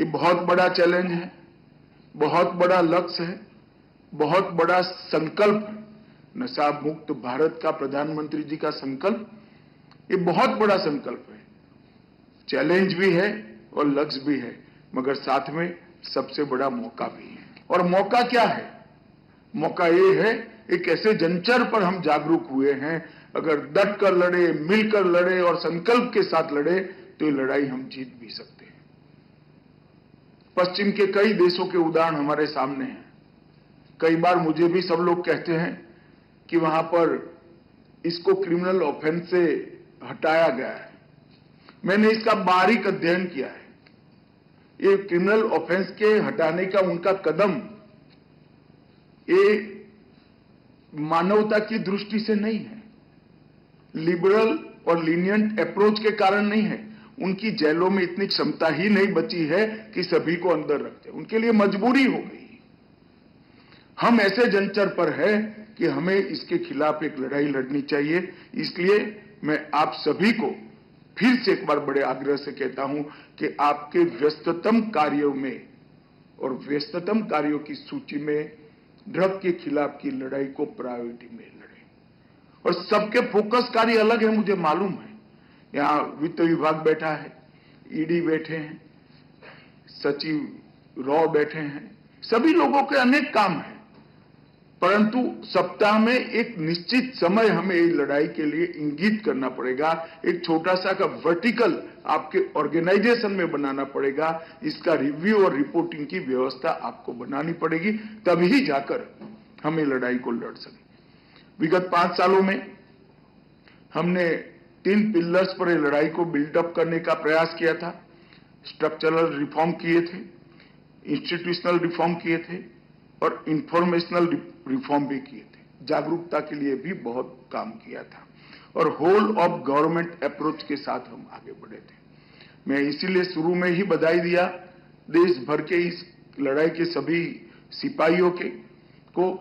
ये बहुत बड़ा चैलेंज है, बहुत बड़ा लक्ष्य है, बहुत बड़ा संकल्प है। नशा मुक्त भारत का प्रधानमंत्री जी का संकल्प, ये बहुत बड़ा संकल्प है। चैलेंज भी है और लक्ष्य भी है, मगर साथ में सबसे बड़ा मौका भी है। और मौका क्या है? मौका ये है, एक ऐसे जंचर पर हम जागरूक हुए हैं, अगर डट कर लड़े, मिलकर लड़े और संकल्प के साथ लड़े तो ये लड़ाई हम जीत भी सकते हैं। पश्चिम के कई देशों के उदाहरण हमारे सामने हैं। कई बार मुझे भी सब लोग कहते हैं कि वहां पर इसको क्रिमिनल ऑफेंस से हटाया गया है। मैंने इसका बारीक अध्ययन किया है। ये क्रिमिनल ऑफेंस के हटाने का उनका कदम ये मानवता की दृष्टि से नहीं है, लिबरल और लीनियंट अप्रोच के कारण नहीं है। उनकी जेलों में इतनी क्षमता ही नहीं बची है कि सभी को अंदर रखते, उनके लिए मजबूरी हो गई। हम ऐसे जंचर पर है कि हमें इसके खिलाफ एक लड़ाई लड़नी चाहिए। इसलिए मैं आप सभी को फिर से एक बार बड़े आग्रह से कहता हूं कि आपके व्यस्ततम कार्यों में और व्यस्ततम कार्यों की सूची में ड्रग के खिलाफ की लड़ाई को प्रायोरिटी में लड़ें। और सबके फोकस कार्य अलग है, मुझे मालूम है। यहां वित्त विभाग बैठा है, ईडी बैठे हैं, सचिव रॉ बैठे हैं, सभी लोगों के अनेक काम हैं, परंतु सप्ताह में एक निश्चित समय हमें इस लड़ाई के लिए इंगित करना पड़ेगा। एक छोटा सा का वर्टिकल आपके ऑर्गेनाइजेशन में बनाना पड़ेगा। इसका रिव्यू और रिपोर्टिंग की व्यवस्था आपको बनानी पड़ेगी, तभी जाकर हम ये लड़ाई को लड़ सकें। विगत 5 सालों में हमने 3 पिलर्स पर ये लड़ाई को बिल्डअप करने का प्रयास किया था। स्ट्रक्चरल रिफॉर्म किए थे, इंस्टीट्यूशनल रिफॉर्म किए थे और इंफॉर्मेशनल रिफॉर्म भी किए थे। जागरूकता के लिए भी बहुत काम किया था और होल ऑफ गवर्नमेंट अप्रोच के साथ हम आगे बढ़े थे। मैं इसीलिए शुरू में ही बधाई दिया देश भर के इस लड़ाई के सभी सिपाहियों को,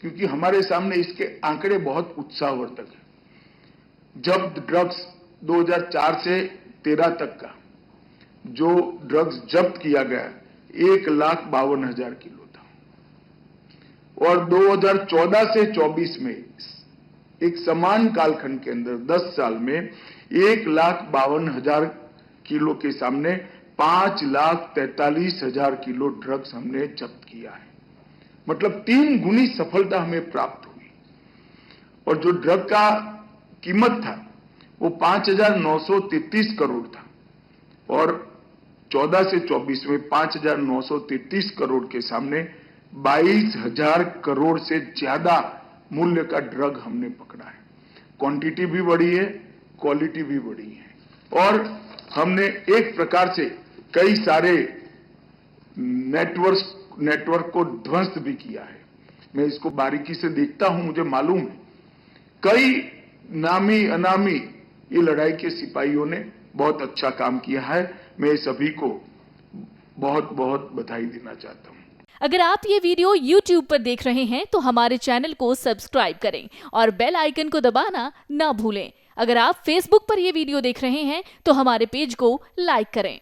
क्योंकि हमारे सामने इसके आंकड़े बहुत उत्साहवर्धक हैं। जब ड्रग्स 2004 से 13 तक का जो ड्रग्स जब्त किया गया 1,52,000 किलो था, और 2014 से 24 में एक समान कालखंड के अंदर 10 साल में 1,52,000 किलो के सामने 5,43,000 किलो ड्रग्स हमने जब्त किया है। मतलब 3 गुनी सफलता हमें प्राप्त हुई। और जो ड्रग का कीमत था वो 5,933 करोड़ था और 14 से 24 में 5,933 करोड़ के सामने 22,000 करोड़ से ज्यादा मूल्य का ड्रग हमने पकड़ा है। क्वांटिटी भी बढ़ी है, क्वालिटी भी बढ़ी है और हमने एक प्रकार से कई सारे नेटवर्क को ध्वस्त भी किया है। मैं इसको बारीकी से देखता हूं, मुझे मालूम है कई नामी अनामी ये लड़ाई के सिपाहियों ने बहुत अच्छा काम किया है। मैं सभी को बहुत बहुत बधाई देना चाहता हूं। अगर आप ये वीडियो YouTube पर देख रहे हैं तो हमारे चैनल को सब्सक्राइब करें और बेल आइकन को दबाना ना भूलें। अगर आप Facebook पर ये वीडियो देख रहे हैं तो हमारे पेज को लाइक करें।